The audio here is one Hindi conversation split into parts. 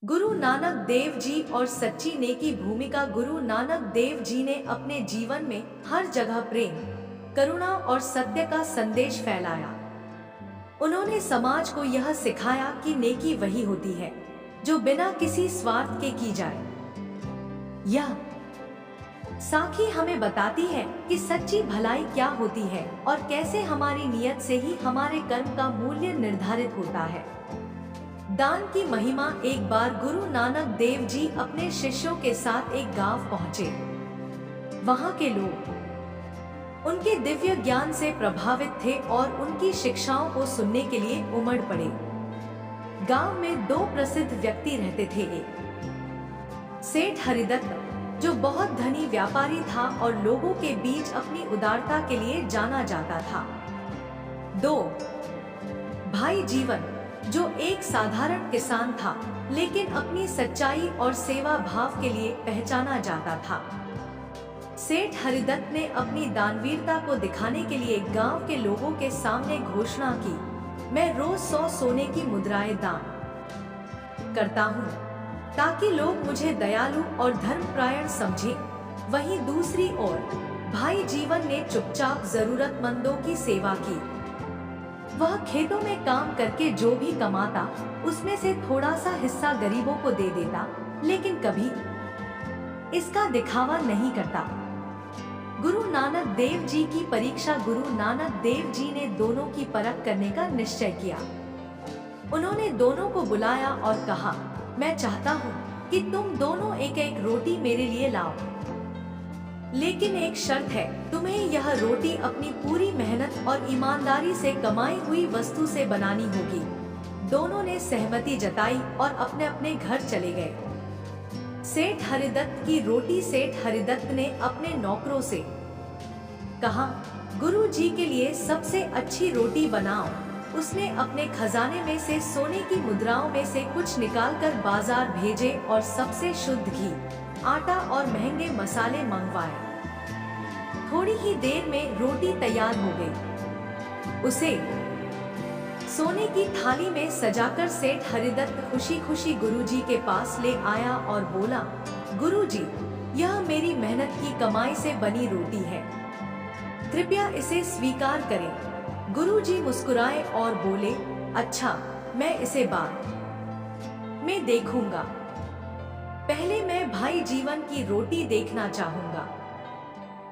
गुरु नानक देव जी और सच्ची नेकी भूमिका। गुरु नानक देव जी ने अपने जीवन में हर जगह प्रेम, करुणा और सत्य का संदेश फैलाया। उन्होंने समाज को यह सिखाया कि नेकी वही होती है जो बिना किसी स्वार्थ के की जाए। यह साखी हमें बताती है कि सच्ची भलाई क्या होती है और कैसे हमारी नियत से ही हमारे कर्म का मूल्य निर्धारित होता है। दान की महिमा। एक बार गुरु नानक देव जी अपने शिष्यों के साथ एक गांव पहुंचे। वहां के लोग उनके दिव्य ज्ञान से प्रभावित थे और उनकी शिक्षाओं को सुनने के लिए उमड़ पड़े। गांव में दो प्रसिद्ध व्यक्ति रहते थे। एक सेठ हरिदत्त, जो बहुत धनी व्यापारी था और लोगों के बीच अपनी उदारता के लिए जाना जाता था। दो भाई जीवन, जो एक साधारण किसान था लेकिन अपनी सच्चाई और सेवा भाव के लिए पहचाना जाता था। सेठ हरिदत्त ने अपनी दानवीरता को दिखाने के लिए गांव के लोगों के सामने घोषणा की, मैं रोज 100 सोने की मुद्राएं दान करता हूँ ताकि लोग मुझे दयालु और धर्मपरायण समझें। वहीं दूसरी ओर भाई जीवन ने चुपचाप जरूरतमंदों की सेवा की। वह खेतों में काम करके जो भी कमाता उसमें से थोड़ा सा हिस्सा गरीबों को दे देता, लेकिन कभी इसका दिखावा नहीं करता। गुरु नानक देव जी की परीक्षा। गुरु नानक देव जी ने दोनों की परख करने का निश्चय किया। उन्होंने दोनों को बुलाया और कहा, मैं चाहता हूँ कि तुम दोनों एक एक रोटी मेरे लिए लाओ, लेकिन एक शर्त है, तुम्हें यह रोटी अपनी पूरी मेहनत और ईमानदारी से कमाई हुई वस्तु से बनानी होगी। दोनों ने सहमति जताई और अपने अपने घर चले गए। सेठ हरिदत्त की रोटी। सेठ हरिदत्त ने अपने नौकरों से कहा, गुरु जी के लिए सबसे अच्छी रोटी बनाओ। उसने अपने खजाने में से सोने की मुद्राओं में से कुछ निकालकर बाजार भेजे और सबसे शुद्ध घी, आटा और महंगे मसाले मंगवाए। थोड़ी ही देर में रोटी तैयार हो गई। उसे सोने की थाली में सजाकर सेठ हरिदत्त खुशी खुशी गुरुजी के पास ले आया और बोला, गुरुजी, यह मेरी मेहनत की कमाई से बनी रोटी है, कृपया इसे स्वीकार करें। गुरुजी मुस्कुराए और बोले, अच्छा, मैं इसे बाद में देखूंगा। पहले मैं भाई जीवन की रोटी देखना चाहूंगा।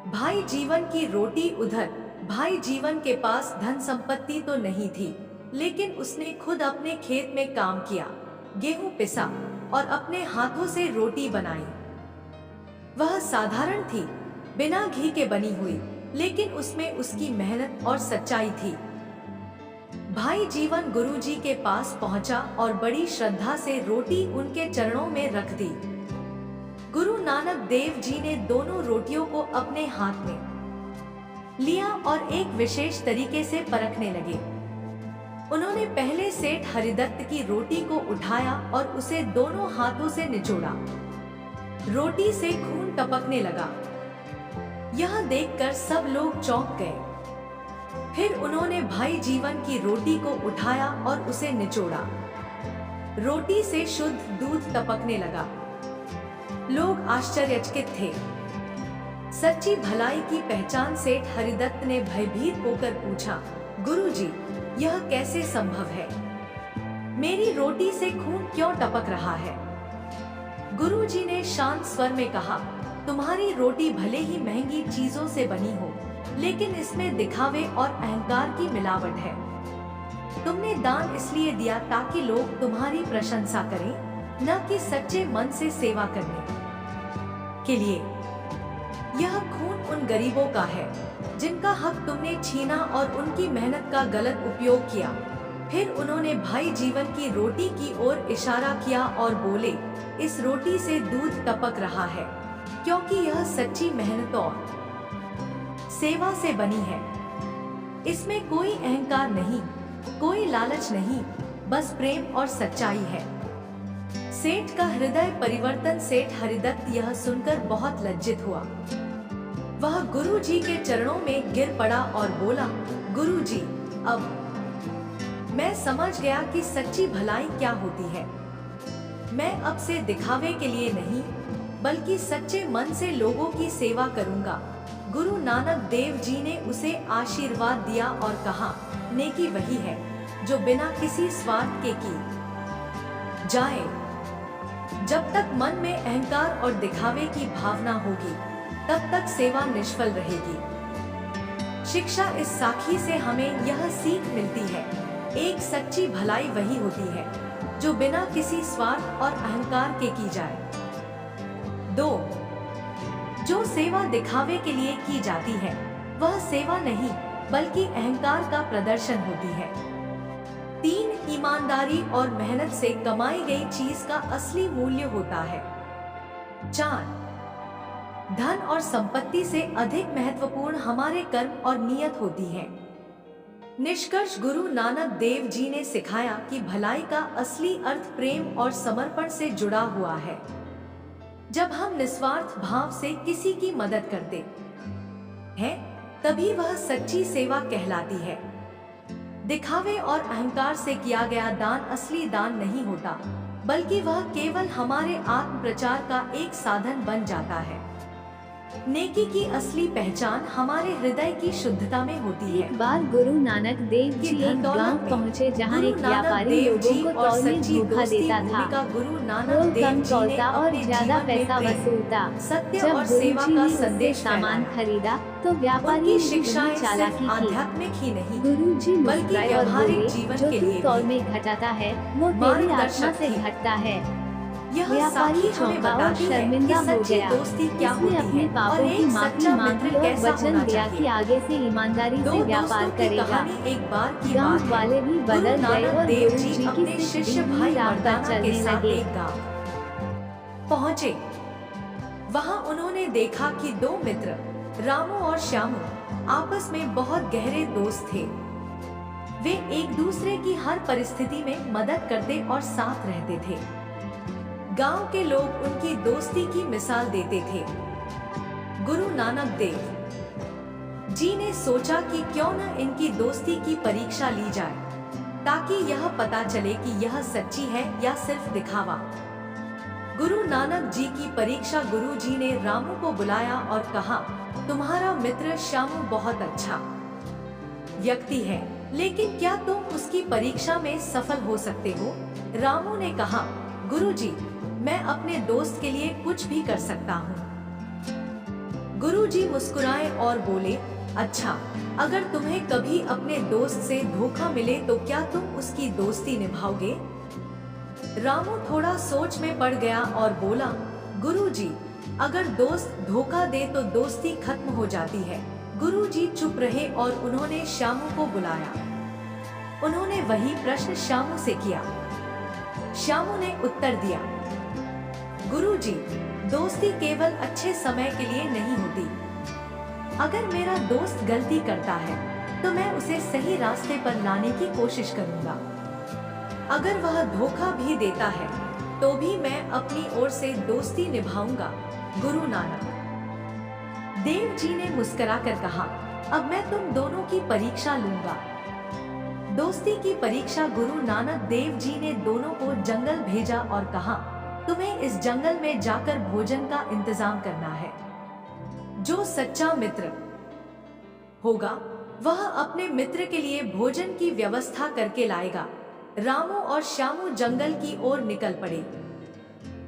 भाई जीवन की रोटी। उधर भाई जीवन के पास धन संपत्ति तो नहीं थी, लेकिन उसने खुद अपने खेत में काम किया, गेहूं पिसा और अपने हाथों से रोटी बनाई। वह साधारण थी, बिना घी के बनी हुई, लेकिन उसमें उसकी मेहनत और सच्चाई थी। भाई जीवन गुरुजी के पास पहुंचा और बड़ी श्रद्धा से रोटी उनके चरणों में रख दी। गुरु नानक देव जी ने दोनों रोटियों को अपने हाथ में लिया और एक विशेष तरीके से परखने लगे। उन्होंने पहले सेठ हरिदत्त की रोटी को उठाया और उसे दोनों हाथों से निचोड़ा। रोटी से खून टपकने लगा। यह देखकर सब लोग चौंक गए। फिर उन्होंने भाई जीवन की रोटी को उठाया और उसे निचोड़ा। रोटी से शुद्ध दूध टपकने लगा। लोग आश्चर्यचकित थे। सच्ची भलाई की पहचान। सेठ हरिदत्त ने भयभीत होकर पूछा, गुरुजी, यह कैसे संभव है? मेरी रोटी से खून क्यों टपक रहा है? गुरुजी ने शांत स्वर में कहा, तुम्हारी रोटी भले ही महंगी चीजों से बनी हो, लेकिन इसमें दिखावे और अहंकार की मिलावट है। तुमने दान इसलिए दिया ताकि लोग तुम्हारी प्रशंसा करें, न कि सच्चे मन से सेवा करने के लिए। यह खून उन गरीबों का है जिनका हक तुमने छीना और उनकी मेहनत का गलत उपयोग किया। फिर उन्होंने भाई जीवन की रोटी की ओर इशारा किया और बोले, इस रोटी से दूध टपक रहा है क्योंकि यह सच्ची मेहनत और सेवा से बनी है। इसमें कोई अहंकार नहीं, कोई लालच नहीं, बस प्रेम और सच्चाई है। सेठ का हृदय परिवर्तन। सेठ हरिदत्त यह सुनकर बहुत लज्जित हुआ। वह गुरुजी के चरणों में गिर पड़ा और बोला, गुरुजी, अब मैं समझ गया कि सच्ची भलाई क्या होती है। मैं अब से दिखावे के लिए नहीं, बल्कि सच्चे मन से लोगों की सेवा करूंगा। गुरु नानक देव जी ने उसे आशीर्वाद दिया और कहा, नेकी वही है जो बिना किसी स्वार्थ के की जाए। जब तक मन में अहंकार और दिखावे की भावना होगी, तब तक सेवा निष्फल रहेगी। शिक्षा इस साखी से हमें यह सीख मिलती है, एक सच्ची भलाई वही होती है जो बिना किसी स्वार्थ और अहंकार के की जाए। 2. जो सेवा दिखावे के लिए की जाती है, वह सेवा नहीं बल्कि अहंकार का प्रदर्शन होती है। 3. ईमानदारी और मेहनत से कमाई गई चीज का असली मूल्य होता है। 4. धन और संपत्ति से अधिक महत्वपूर्ण हमारे कर्म और नियत होती है। निष्कर्ष, गुरु नानक देव जी ने सिखाया कि भलाई का असली अर्थ प्रेम और समर्पण से जुड़ा हुआ है। जब हम निस्वार्थ भाव से किसी की मदद करते हैं, तभी वह सच्ची सेवा कहलाती है। दिखावे और अहंकार से किया गया दान असली दान नहीं होता, बल्कि वह केवल हमारे आत्म प्रचार का एक साधन बन जाता है। नेकी की असली पहचान हमारे हृदय की शुद्धता में होती है। एक बार गुरु नानक देव जी एक गांव पहुँचे जहाँ एक व्यापारी लोगों को तौल में धोखा देता था। वो कम तौलता और ज्यादा पैसा वसूलता। जब गुरु जी ने उससे सामान खरीदा तो व्यापारी की शिक्षाएं चालाकी आध्यात्मिक ही नहीं, गुरु जी मुस्कुराए और बोले, जीवन जो के तू लिए तौल में घटाता है वो तेरी आत्मा से घटता है। व्यापारी चौंका और शर्मिंदा हो गया। उसने अपने पापों की माफी मांगी और वचन दिया कि आगे से ईमानदारी से व्यापार करेगा। गांव वाले भी बदल गए और गुरु जी की शिष्य भी राह पर चलने लगे। पहुँचे, वहाँ उन्होंने देखा कि 2 मित्र रामू और श्यामू आपस में बहुत गहरे दोस्त थे। वे एक दूसरे की हर परिस्थिति में मदद करते और साथ रहते थे। गांव के लोग उनकी दोस्ती की मिसाल देते थे। गुरु नानक देव जी ने सोचा कि क्यों न इनकी दोस्ती की परीक्षा ली जाए, ताकि यह पता चले कि यह सच्ची है या सिर्फ दिखावा। गुरु नानक जी की परीक्षा। गुरु जी ने रामू को बुलाया और कहा, तुम्हारा मित्र श्यामू बहुत अच्छा व्यक्ति है, लेकिन क्या तुम उसकी परीक्षा में सफल हो सकते हो? रामू ने कहा, गुरु जी, मैं अपने दोस्त के लिए कुछ भी कर सकता हूँ। गुरु जी मुस्कुराए और बोले, अच्छा, अगर तुम्हें कभी अपने दोस्त से धोखा मिले तो क्या तुम उसकी दोस्ती निभाओगे? रामू थोड़ा सोच में पड़ गया और बोला, गुरु जी, अगर दोस्त धोखा दे तो दोस्ती खत्म हो जाती है। गुरु जी चुप रहे और उन्होंने श्यामू को बुलाया। उन्होंने वही प्रश्न श्यामू से किया। श्यामू ने उत्तर दिया, गुरु जी, दोस्ती केवल अच्छे समय के लिए नहीं होती। अगर मेरा दोस्त गलती करता है तो मैं उसे सही रास्ते पर लाने की कोशिश करूंगा। अगर वह धोखा भी देता है तो भी मैं अपनी ओर से दोस्ती निभाऊंगा। गुरु नानक देव जी ने मुस्कुराकर कहा, अब मैं तुम दोनों की परीक्षा लूंगा। दोस्ती की परीक्षा। गुरु नानक देव जी ने दोनों को जंगल भेजा और कहा, तुम्हें इस जंगल में जाकर भोजन का इंतजाम करना है। जो सच्चा मित्र होगा वह अपने मित्र के लिए भोजन की व्यवस्था करके लाएगा। रामू और श्यामू जंगल की ओर निकल पड़े।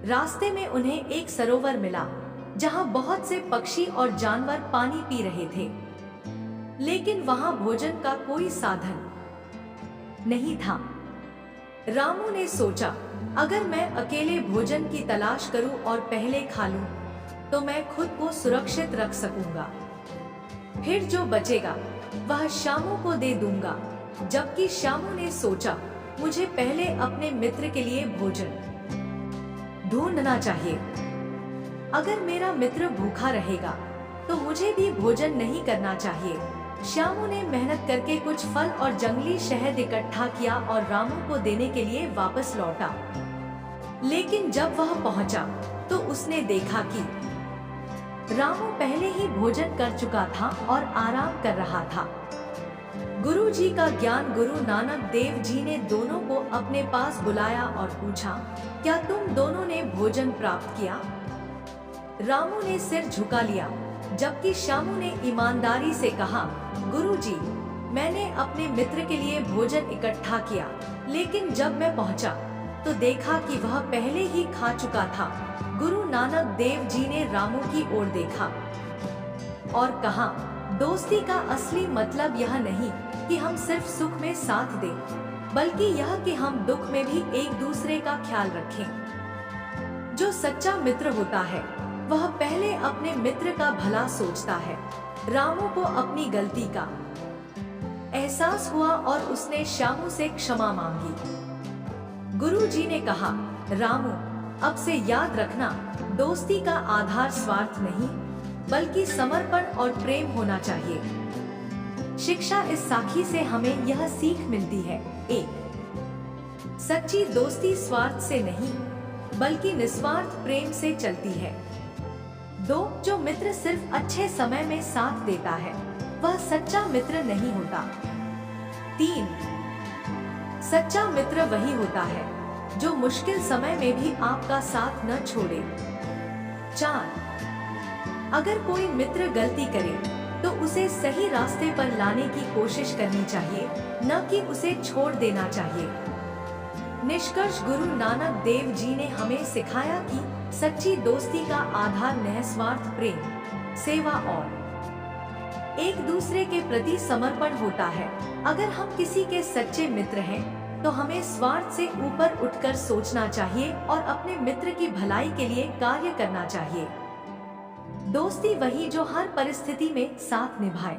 रास्ते में उन्हें एक सरोवर मिला, जहां बहुत से पक्षी और जानवर पानी पी रहे थे, लेकिन वहां भोजन का कोई साधन नहीं था। रामू ने सोचा, अगर मैं अकेले भोजन की तलाश करूं और पहले खा लूं, तो मैं खुद को सुरक्षित रख सकूंगा। फिर जो बचेगा वह श्यामू को दे दूंगा। जबकि श्यामू ने सोचा, मुझे पहले अपने मित्र के लिए भोजन ढूंढना चाहिए। अगर मेरा मित्र भूखा रहेगा तो मुझे भी भोजन नहीं करना चाहिए। श्यामू ने मेहनत करके कुछ फल और जंगली शहद इकट्ठा किया और रामू को देने के लिए वापस लौटा। लेकिन जब वह पहुंचा तो उसने देखा कि रामू पहले ही भोजन कर चुका था और आराम कर रहा था। गुरु जी का ज्ञान। गुरु नानक देव जी ने दोनों को अपने पास बुलाया और पूछा, क्या तुम दोनों ने भोजन प्राप्त किया? रामू ने सिर झुका लिया, जबकि श्यामू ने ईमानदारी से कहा, गुरु जी, मैंने अपने मित्र के लिए भोजन इकट्ठा किया, लेकिन जब मैं पहुंचा तो देखा कि वह पहले ही खा चुका था। गुरु नानक देव जी ने रामू की ओर देखा और कहा, दोस्ती का असली मतलब यह नहीं कि हम सिर्फ सुख में साथ दें, बल्कि यह कि हम दुख में भी एक दूसरे का ख्याल रखें। जो सच्चा मित्र होता है वह पहले अपने मित्र का भला सोचता है। रामू को अपनी गलती का एहसास हुआ और उसने श्यामू से क्षमा मांगी। गुरु जी ने कहा, रामू, अब से याद रखना, दोस्ती का आधार स्वार्थ नहीं बल्कि समर्पण और प्रेम होना चाहिए। शिक्षा इस साखी से हमें यह सीख मिलती है, 1. सच्ची दोस्ती स्वार्थ से नहीं बल्कि निस्वार्थ प्रेम से चलती है। 2. जो मित्र सिर्फ अच्छे समय में साथ देता है वह सच्चा मित्र नहीं होता। 3. सच्चा मित्र वही होता है जो मुश्किल समय में भी आपका साथ न छोड़े। 4. अगर कोई मित्र गलती करे तो उसे सही रास्ते पर लाने की कोशिश करनी चाहिए, न कि उसे छोड़ देना चाहिए। निष्कर्ष, गुरु नानक देव जी ने हमें सिखाया कि सच्ची दोस्ती का आधार निस्वार्थ प्रेम, सेवा और एक दूसरे के प्रति समर्पण होता है। अगर हम किसी के सच्चे मित्र हैं तो हमें स्वार्थ से ऊपर उठकर सोचना चाहिए और अपने मित्र की भलाई के लिए कार्य करना चाहिए। दोस्ती वही जो हर परिस्थिति में साथ निभाए।